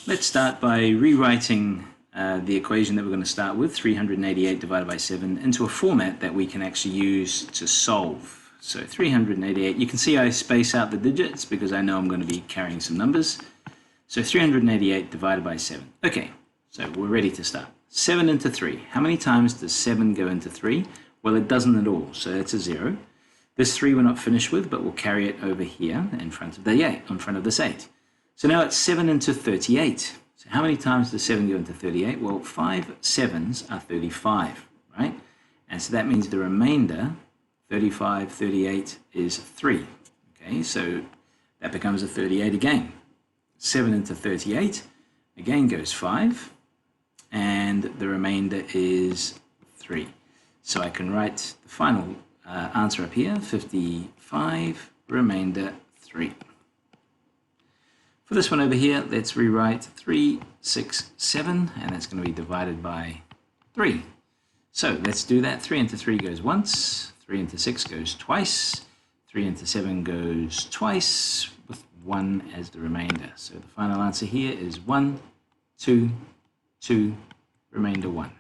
Let's start by rewriting the equation that we're going to start with, 388 divided by 7, into a format that we can actually use to solve. So 388, you can see I space out the digits because I know I'm going to be carrying some numbers. So 388 divided by 7. Okay, so we're ready to start. 7 into 3. How many times does 7 go into 3? Well, it doesn't at all, so that's a 0. This 3 we're not finished with, but we'll carry it over here in front of the 8, in front of this 8. So now it's 7 into 38. So how many times does 7 go into 38? Well, 5 7s are 35, right? And so that means the remainder, 35, 38, is 3. Okay, so that becomes a 38 again. 7 into 38, again goes 5, and the remainder is 3. So I can write the final answer up here, 55, remainder 3. For this one over here, let's rewrite 3, 6, 7, and that's going to be divided by 3. So let's do that. 3 into 3 goes once, 3 into 6 goes twice, 3 into 7 goes twice, with 1 as the remainder. So the final answer here is 1, 2, 2, remainder 1.